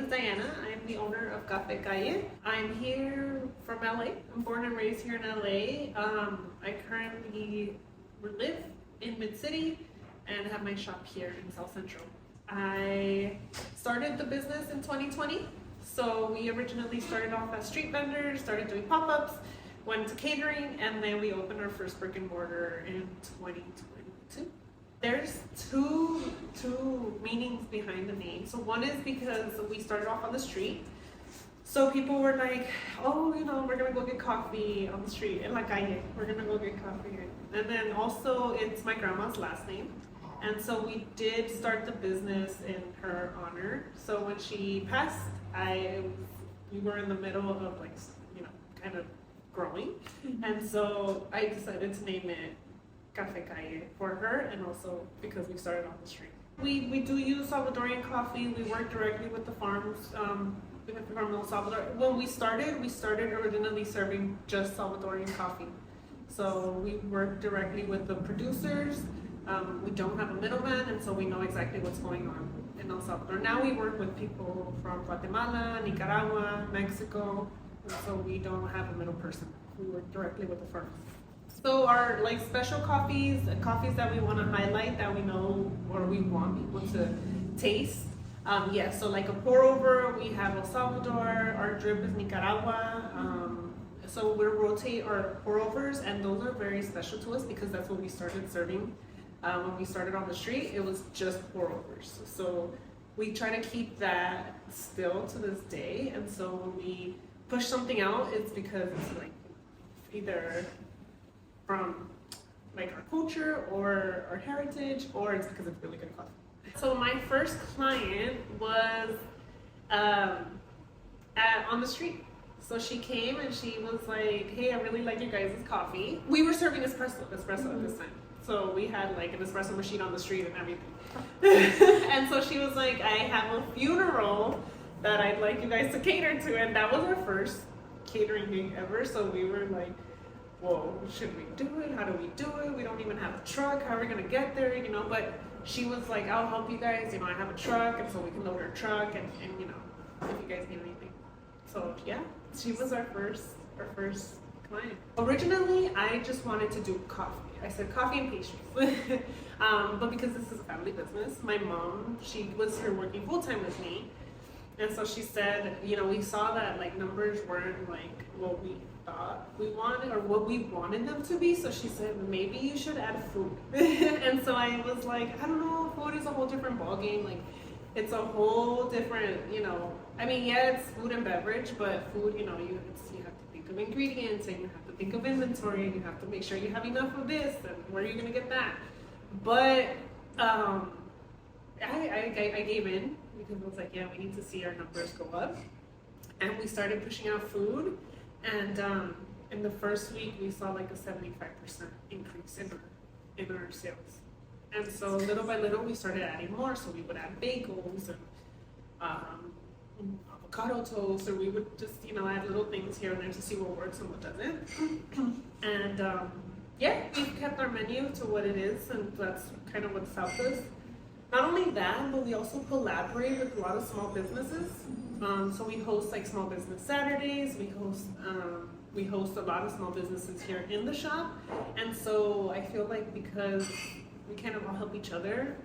Diana. I'm the owner of Calle. I'm here from LA. I'm born and raised here in LA. I currently live in Mid-City and have my shop here in South Central. I started the business in 2020. So we originally started off as street vendors, started doing pop-ups, went to catering, and then we opened our first brick and mortar in 2022. There's two meanings behind the name. So one is because we started off on the street. So people were like, oh, we're gonna go get coffee on the street in La Calle. We're gonna go get coffee. And then also it's my grandma's last name. And so we did start the business in her honor. So when she passed, we were in the middle of kind of growing. And so I decided to name it Calle for her, and also because we started on the street. We do use Salvadorian coffee. We work directly with the farms. We have from El Salvador. When we started originally serving just Salvadorian coffee. So we work directly with the producers. We don't have a middleman, and so we know exactly what's going on in El Salvador. Now we work with people from Guatemala, Nicaragua, Mexico, and so we don't have a middle person. We work directly with the farms. So our special coffees that we want to highlight, that we know or we want people to taste. So like a pour over, we have El Salvador. Our drip is Nicaragua. So we rotate our pour overs, and those are very special to us because that's what we started serving. When we started on the street, it was just pour overs. So we try to keep that still to this day. And so when we push something out, it's because it's either from our culture or our heritage, or it's because it's really good coffee. So my first client was on the street. So she came and she was like, hey, I really like your guys' coffee. We were serving espresso at this time. So we had an espresso machine on the street and everything. And so she was like, I have a funeral that I'd like you guys to cater to. And that was our first catering gig ever. So we were like, whoa, should we do it? How do we do it? We don't even have a truck. How are we gonna get there? But she was like, I'll help you guys. I have a truck, and so we can load our truck, and if you guys need anything. So yeah, she was our first client. Originally, I just wanted to do coffee. I said coffee and pastries. But because this is a family business, my mom, she was here working full time with me. And so she said, we saw that numbers weren't what we thought we wanted or what we wanted them to be. So she said, maybe you should add food. And so I was like, I don't know, food is a whole different ballgame. It's a whole different, it's food and beverage, but food, you have to think of ingredients, and you have to think of inventory, and you have to make sure you have enough of this, and where are you gonna get that? But I gave in because I was like, yeah, we need to see our numbers go up, and we started pushing out food, and in the first week we saw a 75% increase in our sales. And so little by little we started adding more. So we would add bagels and avocado toast, or we would just add little things here and there to see what works and what doesn't. And we've kept our menu to what it is, and that's kind of what's helped us. Not only that, but we also collaborate with a lot of small businesses. So we host Small Business Saturdays. We host a lot of small businesses here in the shop, and so I feel because we kind of all help each other,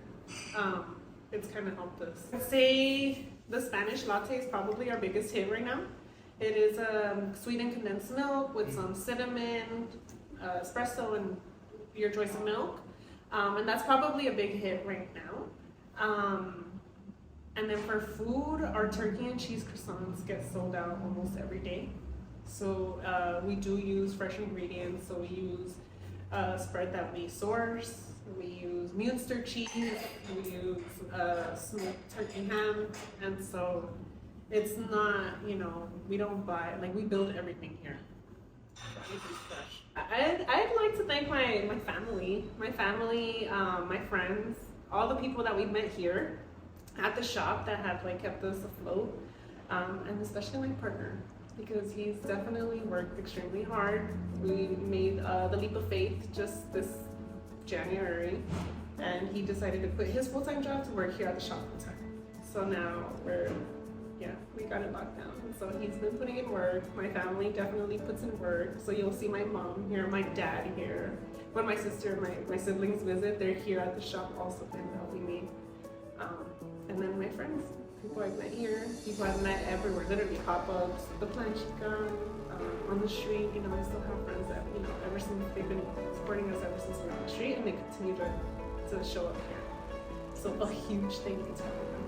it's kind of helped us. I'd say the Spanish latte is probably our biggest hit right now. It is sweetened condensed milk with some cinnamon, espresso, and your choice of milk. And that's probably a big hit right now. And then for food, our turkey and cheese croissants get sold out almost every day. So we do use fresh ingredients. So we use spread that we source. We use Munster cheese, we use smoked turkey ham, and so it's not, we don't buy, we build everything here. Everything's fresh. I'd like to thank my family, my friends, all the people that we've met here at the shop that have kept us afloat, and especially my partner, because he's definitely worked extremely hard. We made the leap of faith just this January, and he decided to quit his full-time job to work here at the shop full-time. So now we're yeah, we got it locked down. So he's been putting in work. My family definitely puts in work. So you'll see my mom here, my dad here. When my sister, my siblings visit, they're here at the shop also kind of helping me. And then my friends, people I've met here, people I've met everywhere, literally pop-ups, the planchica, on the street. You know, I still have friends that, you know, ever since they've been supporting us ever since we're on the street, and they continue to show up here. So a huge thank you to everyone.